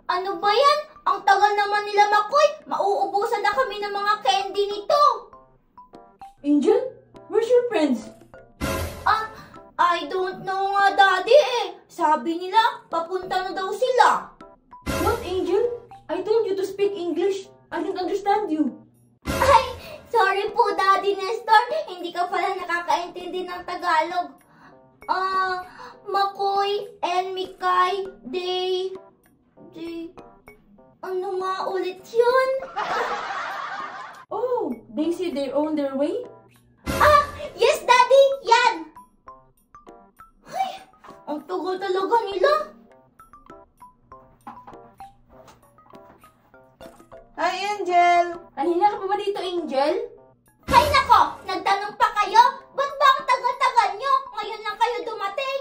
Ano ba yan? Ang tagal naman nila, Makoy. Mauubusan na kami ng mga candy nito. Angel, where's your friends? I don't know nga, Daddy eh. Sabi nila, papunta na daw sila. What, Angel? I told you to speak English. I don't understand you. Ay, sorry po, Daddy Nestor. Hindi ka pala nakakaintindi ng Tagalog. Makoy and Mikay, they... Ano nga ulit yun? Oh, they say they're on their way? Yes, Daddy! Yan! Ay, ang tagal talaga nila. Hi, Angel! Kanina ka pa ba dito, Angel? Hay nako! Nagtanong pa kayo? Ba't ba ang tagal-tagal nyo? Ngayon lang kayo dumating.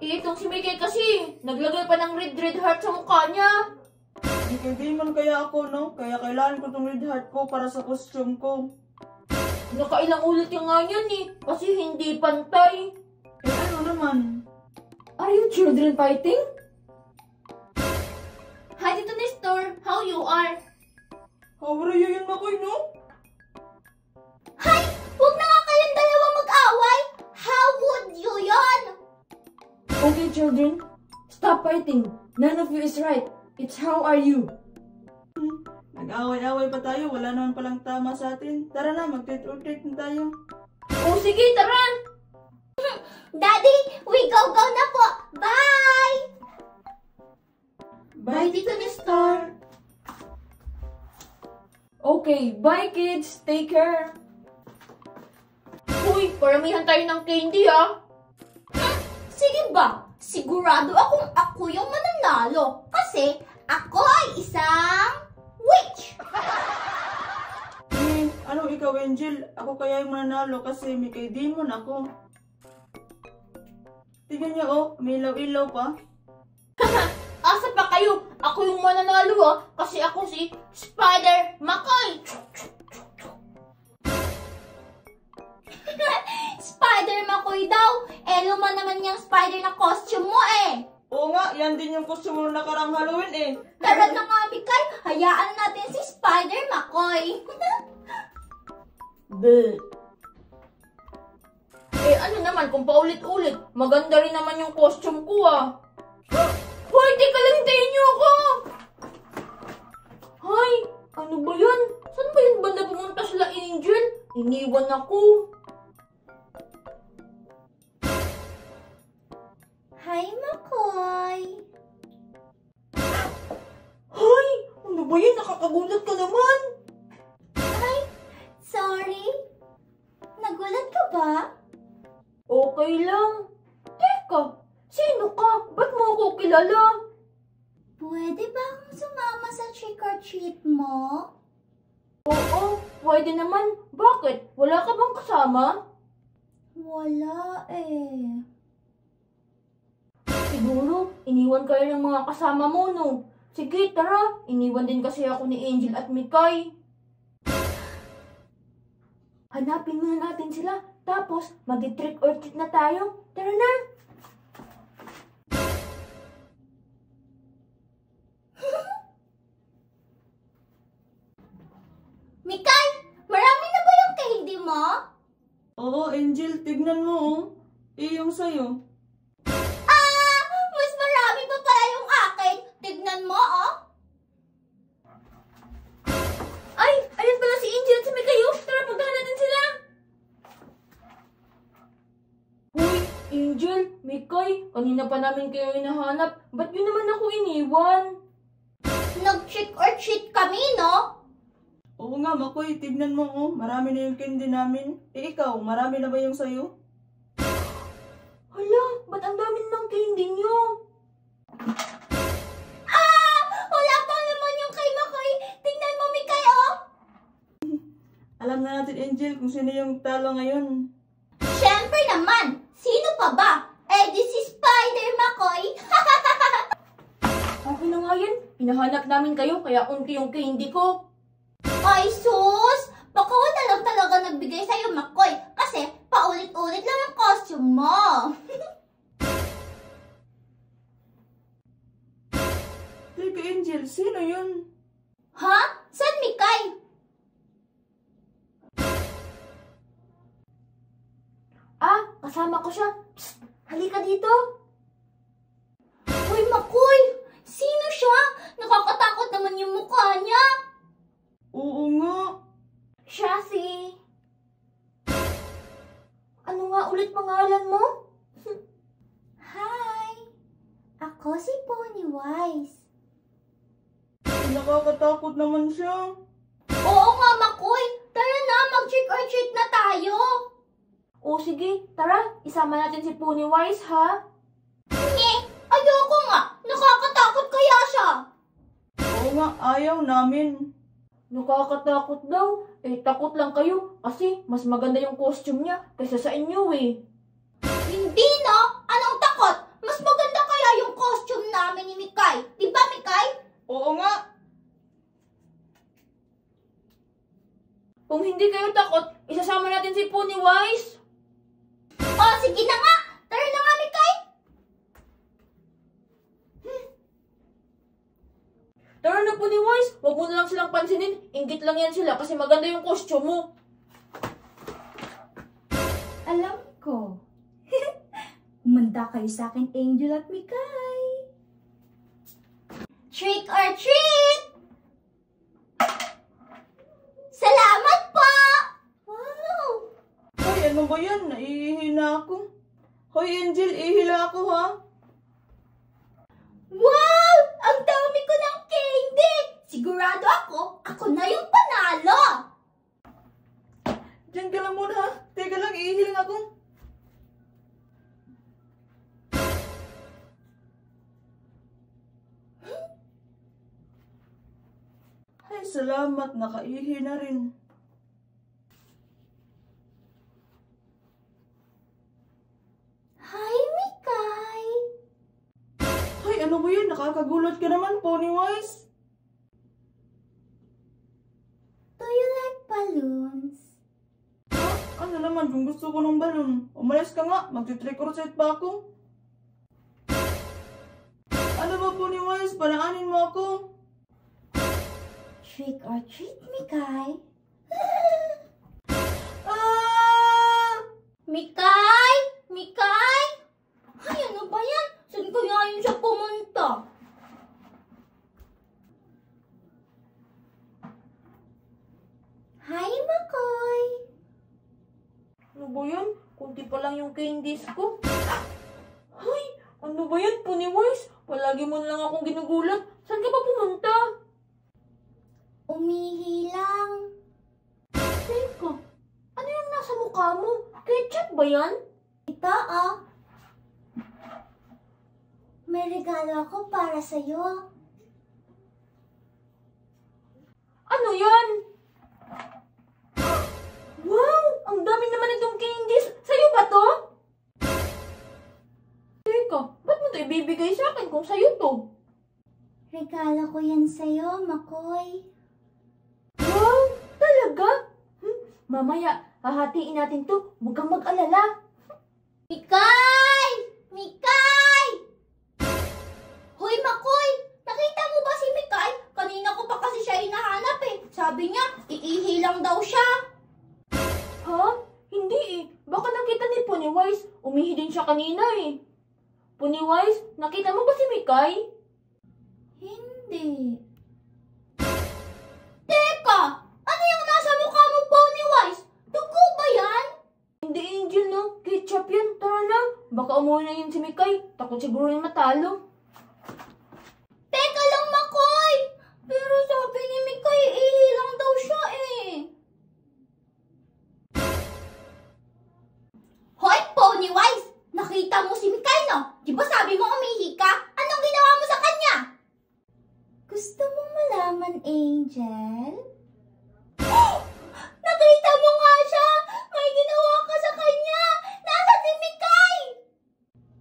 Itong si Mikay kasi, naglagay pa ng red heart sa mukha niya. Hindi man kaya ako, no? Kaya kailangan ko itong red heart ko para sa costume ko. Nakailang ulit yung nga yan eh, kasi hindi pantay. Eh, ano naman? Are you children fighting? Hi, Tito Nestor. How you are? How are you yun, Makoy, no? Hay! Huwag na nga kayong dalawa mag-away! How would you yon? Okay, children, stop fighting. None of you is right. It's how are you? Nag-away-away pa tayo. Wala naman palang tama sa atin. Tara na, mag-treat-or-treat na tayo. Oh, sige, tara! Daddy, we go na po! Bye! Bye, Tito Nestor! Okay, bye kids. Take care. Uy, paramihan tayo ng candy ah. Sige ba? Sigurado akong ako yung mananalo. Kasi ako ay isang witch! Ano ikaw, Angel? Ako kaya yung mananalo kasi may kay demon ako. Tignan niyo, oh. May ilaw-ilaw pa. Asa pa kayo? Ako yung mananalo ah. Kasi ako si Spider Makoy. Spider Makoy daw. Luman naman yung spider na costume mo eh. Oo nga, yan din yung costume mo nakarang Halloween eh. Tara na nga, Mikay. Hayaan natin si Spider Makoy. Bleh. Ano naman kung paulit-ulit? Maganda rin naman yung costume ko ah. Hoy, teka lang, hintayin niyo ako! Hay, ano ba yan? Saan ba yung banda pumunta sila, Angel? Iniwan ako. Hi, Makoy. Hay, ano ba yan? Nakakagulat ka naman. Ay, sorry. Nagulat ka ba? Okay lang. Teka, sino ka? Ba't mo ako kilala? Pwede ba akong sumama sa trick or treat mo? Oo, pwede naman. Bakit? Wala ka bang kasama? Wala eh. Siguro, iniwan kayo ng mga kasama mo, no? Sige, tara. Iniwan din kasi ako ni Angel at Mikay. Hanapin muna natin sila. Tapos, mag-trick or treat na tayo. Tara na! Mikay, marami na ba yung candy mo? Oo, Angel, tignan mo, oh. Yung sa'yo. Mas marami pa pala yung akin. Tignan mo, oh. Ay! Ayun pala si Angel at si Mikay, oh. Tara, puntahan natin sila! Hoy, Angel, Mikay, kanina pa namin kayo hinahanap. Ba't yun naman ako iniwan? Nag-trick or treat kami, no? Oo nga, Makoy, tignan mo, oh. Marami na yung candy namin. Ikaw, marami na ba yung sa'yo? Hala, ba't ang dami ng candy nyo? Wala pa naman yung kay Makoy. Tingnan mo, Mikay, oh. Alam na natin, Angel, kung sino yung talo ngayon. Siyempre naman. Sino pa ba? Di si Spider Makoy. Okay na nga yan. Hinahanap namin kayo, kaya unti yung candy ko. Ay, sus! Baka wala lang talaga nagbigay sa'yo, Makoy. Kasi paulit-ulit lang ang costume mo. Teka, Angel, sino yun? Ha? Saan, Mikay? Kasama ko siya. Psst, halika dito. Uy, Makoy! Sino siya? Nakakatakot naman yung mukha niya. Oo nga. Siya si... Ano nga ulit pangalan mo? Hi! Ako si Pennywise. Nakakatakot naman siya. Oo nga, Makoy! Tara na, mag-trick or treat na tayo! O sige, tara, isama natin si Pennywise ha. Ayoko nga! Nakakatakot kaya siya! Oo nga, ayaw namin. Nakakatakot daw. Takot lang kayo kasi mas maganda yung costume niya kaysa sa inyo eh. Hindi no! Anong takot? Mas maganda kaya yung costume namin ni Mikay. Di ba, Mikay? Oo nga. Kung hindi kayo takot, isasama natin si Pennywise. Oh, sige na nga! Tara na nga, Mikay! Tara na Pennywise, wag mo na lang silang pansinin. Inggit lang yan sila kasi maganda yung costume mo. Alam ko. Umanda kayo sa akin, Angel at Mikay. Trick or treat! Salamat po! Wow! Hoy, ano ba yan? Naihihina ako. Hoy, Angel, ihila ako ha. Wow! Ang dami ko ng candy! Sigurado ako na yung panalo! Diyan ka lang muna ha. Teka lang, ihiling ako. Ay, salamat. Nakaihi na rin. Hi, Mikay! Hoy, ano ba yan? Nakakagulat ka naman, Pennywise. Do you like balloons? Ano naman kung gusto ko ng balon? Umalis ka nga. Magti-trick or treat pa ako. Ano ba, Pennywise? Palaanin mo ako. Trick or treat, Mikay? Mikay! Mikay! Ay, ano ba yan? Saan kaya yun siya pumunta? Hi, Makoy! Ano ba yan? Kunti pa lang yung candies ko. Ay, ano ba yan Pennywise? Palagi mo lang akong ginugulat. Saan ka ba pumunta? Umihi lang. Teka, ano yung nasa mukha mo? Ketchup ba yan? Ito, oh. May regalo ako para sa'yo. Ano yan? Wow! Ang dami naman itong candies! Sa'yo ba to? Teka, ba't mo ito ibibigay sa akin kung sa'yo to? Regalo ko yan sa'yo, Makoy. Wow! Talaga? Mamaya, hahatiin natin to. Huwag kang mag-alala. Mikay! Mikay! Hoy, Makoy! Nakita mo ba si Mikay? Kanina ko pa kasi siya hinahanap eh. Sabi niya, iihi lang daw siya. Ha? Hindi eh. Baka nakita ni Pennywise. Umihi din siya kanina eh. Pennywise, nakita mo ba si Mikay? Hindi. Teka! Ano yung nasa mukha mo, Pennywise? Dugo ba yan? Hindi, Angel, no? Ketchup yan. Tara na. Baka umuwi na yun si Mikay. Takot siguro yung matalo. Teka lang, Makoy! Pero sabi ni Mikay, iihi lang daw siya eh. Hoy, Pennywise! Nakita mo si Mikay, no? Di ba sabi mo umihi ka? Anong ginawa mo sa kanya? Gusto mong malaman, Angel? Nakita mo nga siya! May ginawa ka sa kanya! Nasa si Mikay!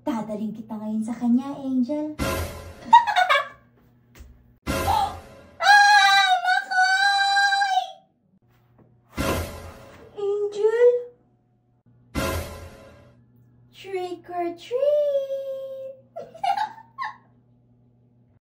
Dadaling kita ngayon sa kanya, Angel. Makoy! Angel? Trick or treat!